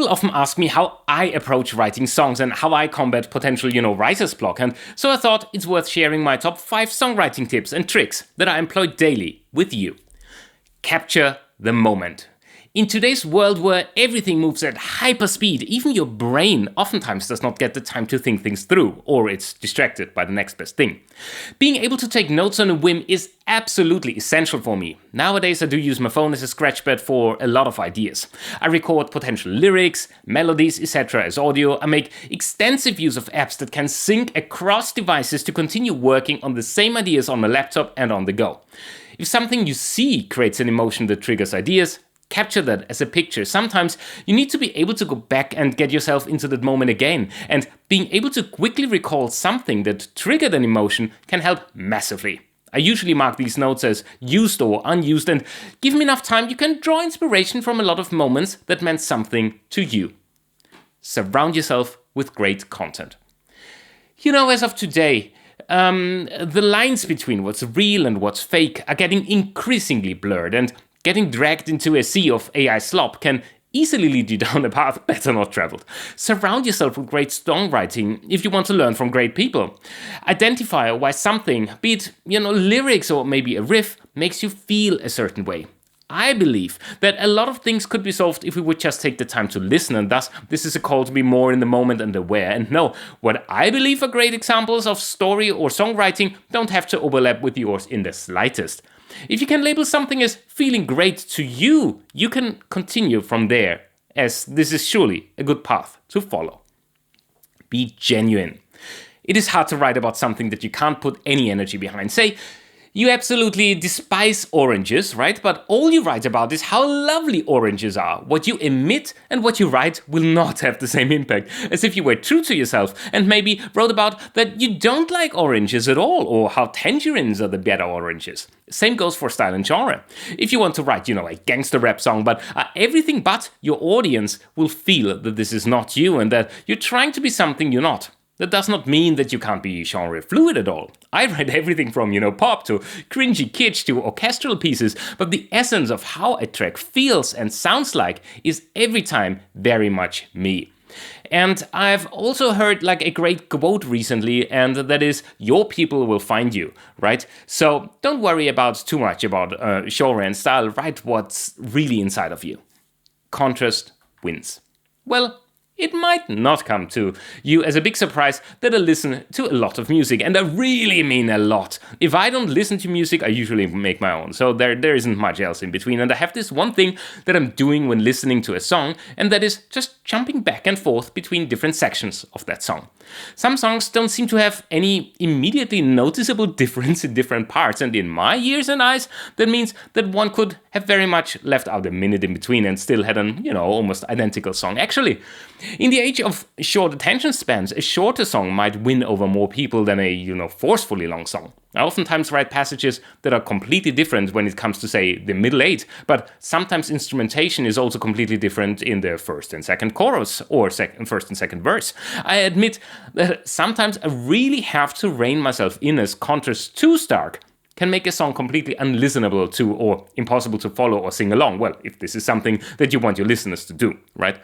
People often ask me how I approach writing songs and how I combat potential, writer's block, and so I thought it's worth sharing my top 5 songwriting tips and tricks that I employ daily with you. Capture the moment. In today's world where everything moves at hyper speed, even your brain oftentimes does not get the time to think things through, or it's distracted by the next best thing. Being able to take notes on a whim is absolutely essential for me. Nowadays I do use my phone as a scratchpad for a lot of ideas. I record potential lyrics, melodies, etc. as audio. I make extensive use of apps that can sync across devices to continue working on the same ideas on my laptop and on the go. If something you see creates an emotion that triggers ideas, capture that as a picture. Sometimes you need to be able to go back and get yourself into that moment again, and being able to quickly recall something that triggered an emotion can help massively. I usually mark these notes as used or unused, and give me enough time, you can draw inspiration from a lot of moments that meant something to you. Surround yourself with great content. As of today, the lines between what's real and what's fake are getting increasingly blurred, and getting dragged into a sea of AI slop can easily lead you down a path better not traveled. Surround yourself with great songwriting if you want to learn from great people. Identify why something, be it lyrics or maybe a riff, makes you feel a certain way. I believe that a lot of things could be solved if we would just take the time to listen, and thus this is a call to be more in the moment and aware. And no, what I believe are great examples of story or songwriting don't have to overlap with yours in the slightest. If you can label something as feeling great to you, you can continue from there, as this is surely a good path to follow. Be genuine. It is hard to write about something that you can't put any energy behind. Say, you absolutely despise oranges, right? But all you write about is how lovely oranges are. What you emit and what you write will not have the same impact as if you were true to yourself and maybe wrote about that you don't like oranges at all, or how tangerines are the better oranges. Same goes for style and genre. If you want to write, a gangster rap song, but everything but your audience will feel that this is not you and that you're trying to be something you're not. That does not mean that you can't be genre fluid at all. I write everything from, pop to cringy kitsch to orchestral pieces, but the essence of how a track feels and sounds like is every time very much me. And I've also heard a great quote recently, and that is, your people will find you, right? So don't worry about too much about genre and style, write what's really inside of you. Contrast wins. Well, it might not come to you as a big surprise that I listen to a lot of music, and I really mean a lot. If I don't listen to music, I usually make my own, so there isn't much else in between, and I have this one thing that I'm doing when listening to a song, and that is just jumping back and forth between different sections of that song. Some songs don't seem to have any immediately noticeable difference in different parts, and in my ears and eyes, that means that one could have very much left out a minute in between and still had an, almost identical song. Actually, in the age of short attention spans, a shorter song might win over more people than a, forcefully long song. I oftentimes write passages that are completely different when it comes to, say, the middle eight, but sometimes instrumentation is also completely different in the first and second chorus or first and second verse. I admit that sometimes I really have to rein myself in, as contrast too stark can make a song completely unlistenable to or impossible to follow or sing along. Well, if this is something that you want your listeners to do, right?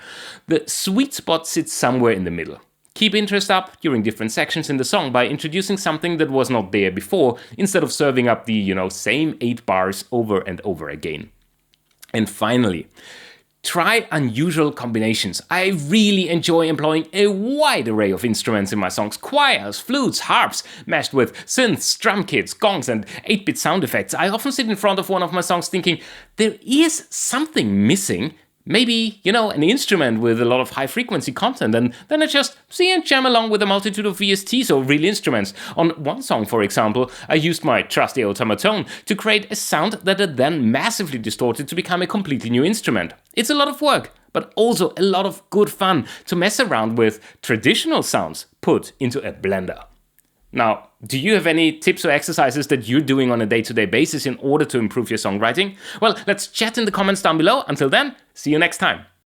The sweet spot sits somewhere in the middle. Keep interest up during different sections in the song by introducing something that was not there before, instead of serving up the, same 8 bars over and over again. And finally, try unusual combinations. I really enjoy employing a wide array of instruments in my songs. Choirs, flutes, harps, mashed with synths, drum kits, gongs, and 8-bit sound effects. I often sit in front of one of my songs thinking, there is something missing. Maybe, an instrument with a lot of high-frequency content, and then I just see and jam along with a multitude of VSTs or real instruments. On one song, for example, I used my trusty automaton to create a sound that I then massively distorted to become a completely new instrument. It's a lot of work, but also a lot of good fun to mess around with traditional sounds put into a blender. Now, do you have any tips or exercises that you're doing on a day-to-day basis in order to improve your songwriting? Well, let's chat in the comments down below. Until then, see you next time.